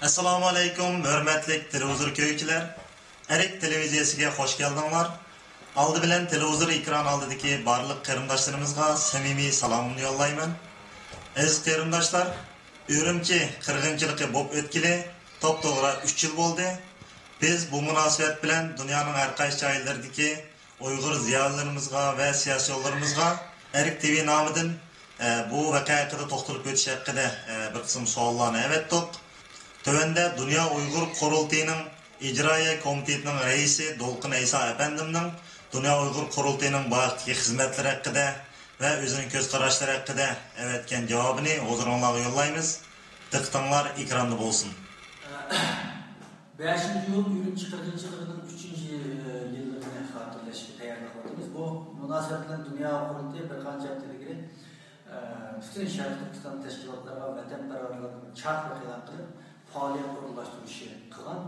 Assalomu alaykum, hurmatli televizor ko'ruvchilar. Erik televiziyasiga xush keldinglar. Aldı bilan televizor ekran oldidagi barliq qarindoshlarimizga samimiy salomimni yo'llayman. Aziz qarindoshlar, Urumchi qirg'inchiligi bo'lib o'tgili to'g'ri 3 yil bo'ldi. Biz bu munosabat bilan dunyoning har qaysi joylaridagi Uyg'ur ziyolilarimizga va siyosiyonlarimizga Erik TV nomidan bu voqea haqida to'xtalib o'tish haqida bir qism savollarni avatdik. Tövende Dünya Uygur Kurultayı'nın İcraiye Komiteti'nin reisi Dolqin Eysa Efendim'nin Dünya Uygur Kurultayı'nın bağıtdaki hizmetleri hakkında ve özünün göz kararları hakkında evetken cevabını huzurunlarına yollayımız. Tıktanlar ekranda olsun. 5. yıl Urumchi qirg'inchiligining 3-yilligini xotirlashga tayyorlanamiz. Bu munosabat bilan Dünya Kurultayı bir qancha haftaligini bütün Sharq Turkiston tashkilotlari va vatanparvarlarni chaqiriq e'lon qilib faoliyat o'rinlashtirishni qilgan.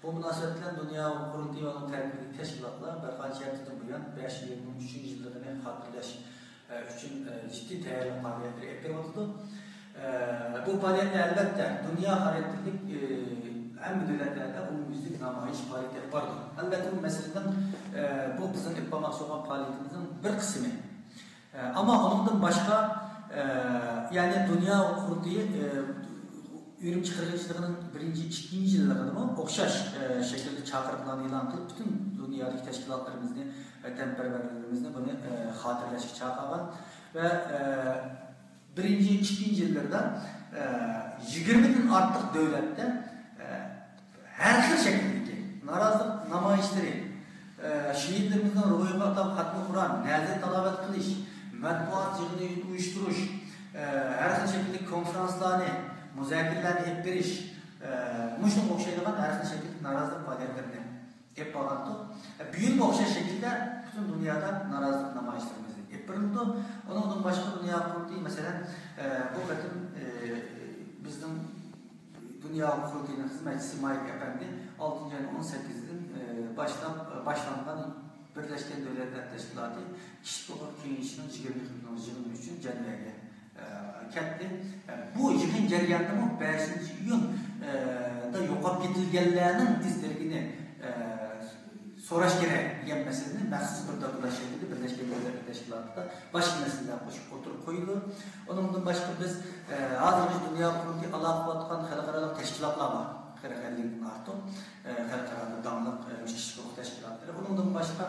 Bu munosabat bilan Dünya Kurultayı va uning tarkibiy tashkilotlar bir qancha yildan buyon 5 yilning 3-yilligini xotirlash uchun ciddi tayyorlik faoliyatlar olib kelyapti. Bu faaliyetler elbette dünya hareketlilik hem devletlerde umumizlik namayış faaliyeti vardı. Elbette bu meseleden bu bizim yapmak olan faaliyetimizin bir kısmı. Ama ondan başka yani Dünya Kurultayı Urumchi qirg'inchiligining 1-2 yillarida o'xshash shaklda chaqiriqlarni e'lon qilib bütün dunyodagi tashkilotlarimizni vatanparvarlarimizni buni xotirlashga chaqirgan ve 1-2 yillarda 20 dan ortiq davlatda her xil şekildeki norozilik namoyishlari, şehitlerimizden ro'yxatdan xatmi Qur'on, nazir tilovat qilish, matbuot yig'ini uyushtirish, her xil şekildeki konferanslarni, muzokaralarni olib berish, shunga o'xshaydigan har xil şekildeki norozilik faoliyatlarini olib borgandik. Büyük o'xshash shaklda butun dunyoda norozilik namoyishlarimizni olib borildi. Ondan başka Dünya Kurultayı mesela bu qatim bizning Dünya Kurultayı'nın hizmetçisi Mike Efendi 6. ayın 18'in başlangan Birleşken Devletler Teşkilatı kişi hukuk kengişinin 23. Cenevre'ye ketdi. Bu yığın jarayonida 5. iyunda yo'qolib ketilganlarning izlarini so'rash kerak degan masalani maxsus bir do'konlashildi Birleşken Devletler Teşkilatı'da başka meseleler qo'shib o'tirib qo'yildi. Ondan başka biz hozirgi Dünya Kurultayı aloqalayotgan xalqaro tashkilotlar bor. 40-50 ortiq xalqaro damliq kişi hukuk teşkilatları. Ondan başka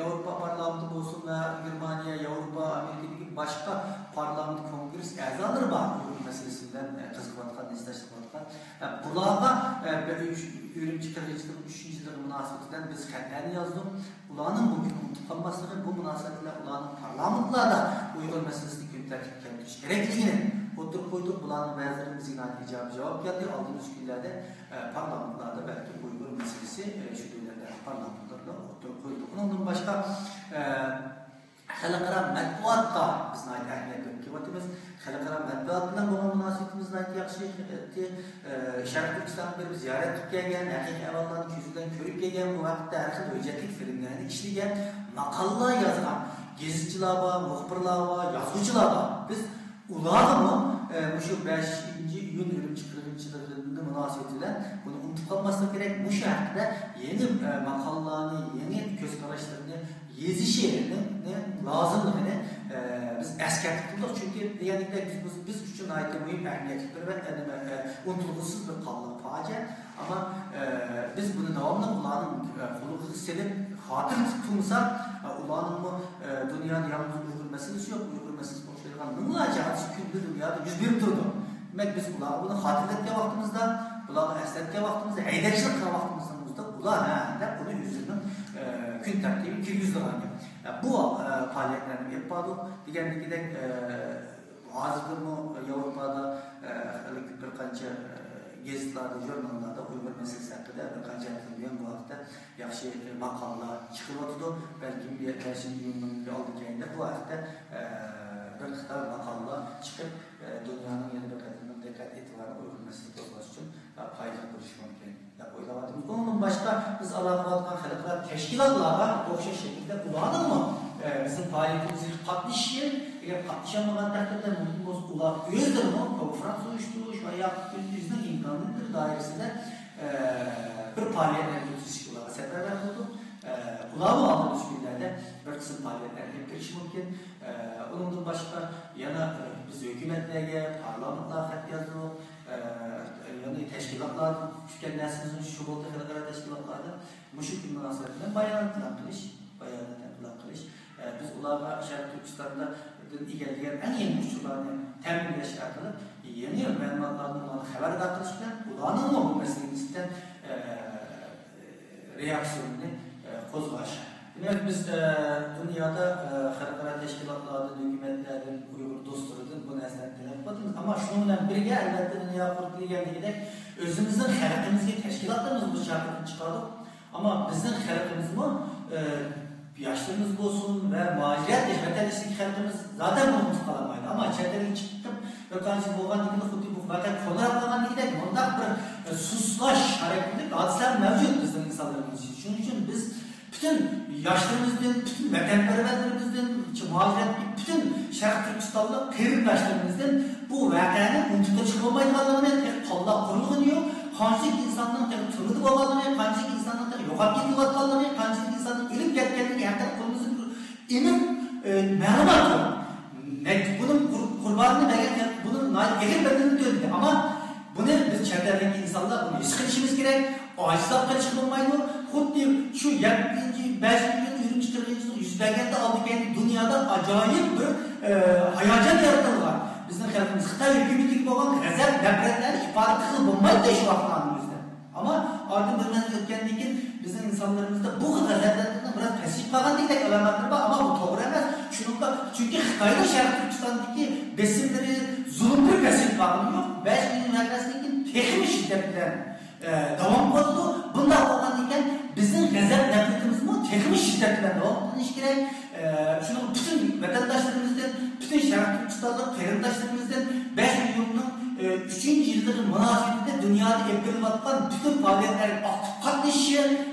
Avrupa Parlamenti olsun ve Germaniya, Avrupa, Amerika'daki başka parlament kongres a'zolari bor. Uyghur meselesinden qiziqayotgan, izlashayotgan. Bularga Urumchi qirg'inchiligining 3-yillik munosabatidan biz xatlarni yozdik. Ularning bugün unutib qolmasligi, bu munosabatlar ularning parlamentlarda Uyghur meselesini kun tartibga keltirish kerakligini o'tirib qo'ydik. Bularning ba'zilari ijobiy javob berdi. Oldingi kunlarda parlamentlarda belki Uyghur meselesi şu devletler parlamentlarda oturup koyduk. Ondan başka xalqaro matbuotga bizni ahamiyat berib xalqaro matbuot bilan bo'lgan munosabatimizni yaxshi etdi. Sharq Turkistonga bir ziyorat qilib kelgan, haqiqiy ahvollarni ko'zdan ko'rib kelgan, bu vaqtda har xil hujjatli filmlarni ishlagan, maqolalar yozgan gazetchilar bor, muxbirlar bor, yozuvchilar bor. Biz ularni şu 5. iyun Urumchi qirg'inchiligi munosabatidan buni unutib qolmaslik kerak. Bu shaharda yeni maqolalarni, yeni ko'z qarashlarni yezishini lozimligini biz eskartib turdik. Çünkü deganidek biz uchun aytib muhim ahamiyatli ve unutulg'usiz bir qonliq fojia. Ama biz bunu davomli ularning qo'liga hissedib xotir tutsak, ularning dunyoning yalnız Uyghur meselesi yok. Uyghur meselesi o'xshaydigan minglarcha kunlar dunyoda yuz berib turdi. Demek biz ularga buni xotirlatgan vaqtimizda, ularga eslatgan vaqtimizda, haydashlik qilgan vaqtimizda ular deb buni o'zining kun tartibiga kirgizdilar. Bu faaliyetlarni olib bordik. Deganidek hozirgi Yevropada bir qancha gazetlarda, jurnallarda Uyghur meselesi haqida bir qancha bu vaqtda yaxshi maqolalar chiqyapti. Balki 5. iyunning oldiga ayında bu haqda bir qator maqolalar chiqib dunyoning yana bir qator diqqat e'tiborini Uyghur meselesiga qo'zg'ash uchun foyda ko'rish mumkin deb o'ylayapmiz. Bundan boshqa biz aloqalar xalqaro tashkilotlarga o'xshash shaklda ularni bizim faaliyetimizga qatnashishi, agar qatnashamagan taqdirda ular o'zlari konferans uyushtirish va bizning imkoniyatlar doirasida bir faoliyatlarga o'tkazishga ularga safarbar qildik. Ularning oldingi kunlarda bir qism faoliyatlarga kirish mumkin. Undan boshqa yana biz hukumatlarga, parlamentlarga xat yozdik. Yani teşkilatlardan tushgan narsamizni shu bo'ldi xalqaro tashkilotlarda mushu kun munosabati bilan bayonot qilish, biz ularga Sharq Turkistonda egalgan eng yangi usullarni ta'minlash orqali yangi ma'lumotlarni ularga xabardor qilish bilan ularning bu masalasidan reaksiyasini qo'zg'ash. Demak biz dunyoda xalqaro tashkilotlardan, hukumatlardan, Uyg'ur do'stlaridan bu narsani talab qilamiz. Ammo shu bilan birga albatta dunyo qurtilganligidek o'zimizning xalqimizga tashkilotlarimiz bu shaklni chiqardik. Ammo bizning xalqimizmi yoshlarimiz bo'lsin va muajirat vatandoshlik xalqimiz zaten bunu qalamaydi. Ammo chetga chiqib va qancha bo'lganligini xuddi bu faqat qo'llar qilganligidek bunday bir suslash harakati hodisalar mavjud bizning insonlarimiz uchun. Shuning uchun biz bütün yaşlarımızdan, bütün vatanperverlerimizden, muhaciretli bütün Şarkı Türkistanlı kıyırdaşlarımızdan bu vakanın unutuda çıkılmaydıqlarını Allah kuruluyor. Kancık insanların tırmıdı bağladığını, kancık insanların yok hak edilatlarını, kancık insanların ölüp ketkenliğini erken kurumuzun emin məlumat var. Bunun kurbanını belki bunun gelir bedenini döndü ama bunu biz çevrelerdeki insanlar bunu sıkışımız gerek. Acizlikten çıkılmaydı. Xuddi şu 7. 5. yıl 20. 40. yüzlerinde aldıkken dünyada acayip bir hayacan yaratılır. Bizim halkımız Xitay hükümeti olan gazap, nefretler ifade kılınmaydı şu vakitlerimizde. Ama ardın dönmesi ötkenlikin bizim insanlarımızda bu gazaplardan biraz pasif kalan değil de alametler var ama bu doğru emez. Çünkü Xitay'da Şarkı Türkistan'daki besimleri zulümlü pasif kalan yok. 5 milyon merkezindeki teknik şiddetler devam oldu. Bunda olan iken bizim gazap nefretimiz mi teknik şiddetle devam ediş gerek. Şunu bütün vatandaşlarımızdan, bütün Şarkı Türkistanlı kıyırdaşlarımızdan 5 milyonun 3. yılları münasebetinde dünyada yapılıp atılan bütün faaliyetlerin aktif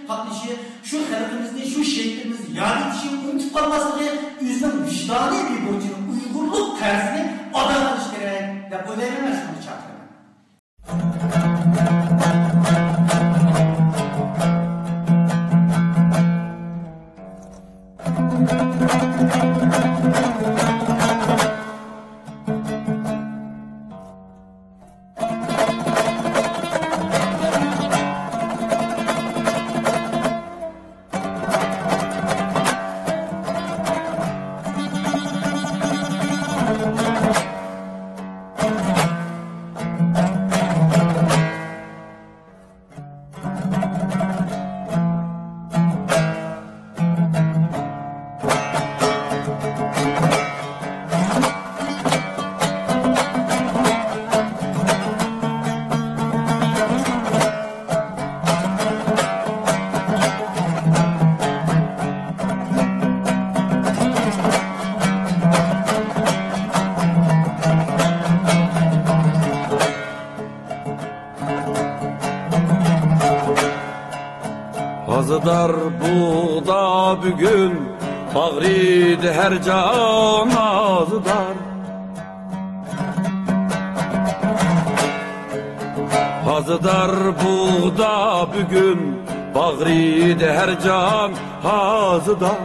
katlışı, şu halkımızın, şu şehitlerimizin yad edişi, unutup kalmasını, yüzden vicdani bir borcunun Uygurluk tersini adanmış gerek. De bu denemez şunu çarptırın. Azıdar bu da bugün bağrıydı her can azıdar. Azıdar bu da bugün bağrıydı her can azıdar.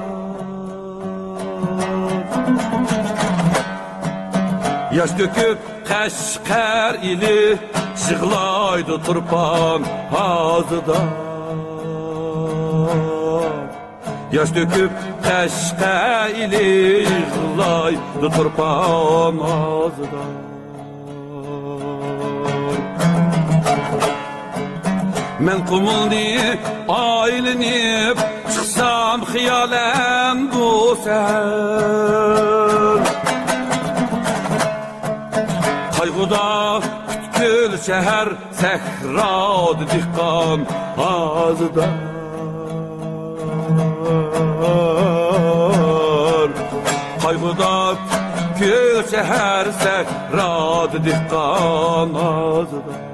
Yaş döküp Kaşgar ili şıglaydı turpan azıdar. Yaş döküp Kaşgar ili şıglaydı turpan azıdar. Men kumuldi aylinip çıksam hiyalen bu sen. Kaygıda kütkül şehir sehradı dihkan azıdar. Kaygıda kütkül şehir sehradı dihkan azıdar.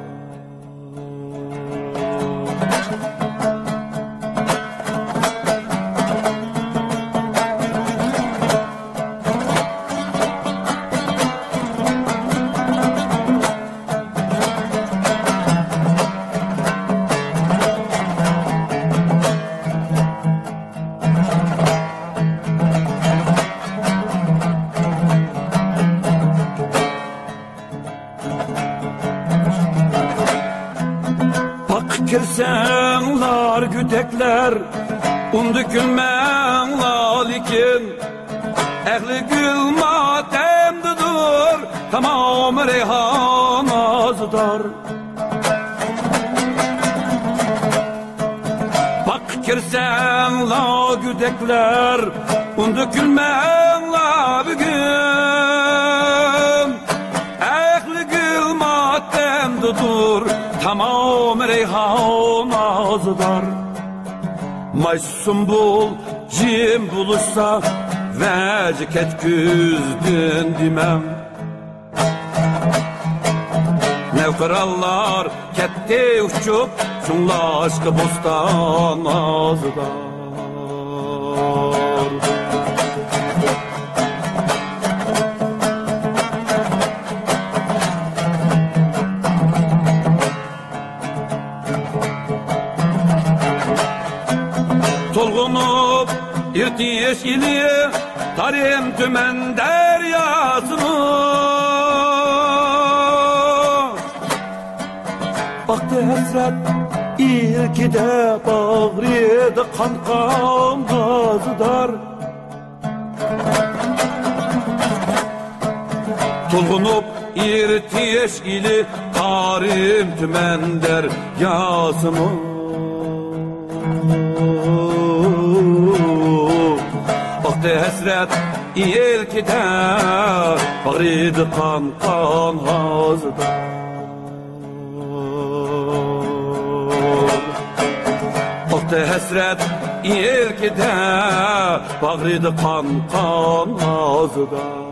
kirsenlar güdekler undu gülmenlar ikin ehli gül matemdidir tamam reyhan azıdar bak kirsenlar güdekler undu gülmenlar bugün ehli gül matemdidir tamam reyhan azıdar Maysum bul, cim buluşsa veciket güzdün dimem Nevkarallar ketti uçup şunla aşkı bostan azıdar Tolgunup irtiş ili tarim tümen deryasını baktı hasret ilkide bağrıydı kan gazıdar Tolgunup irtiş ili tarim tümen deryasını Baktı hasret ilkide bağrıydı kan gazıdar Baktı hasret ilkide bağrıydı kan gazıdar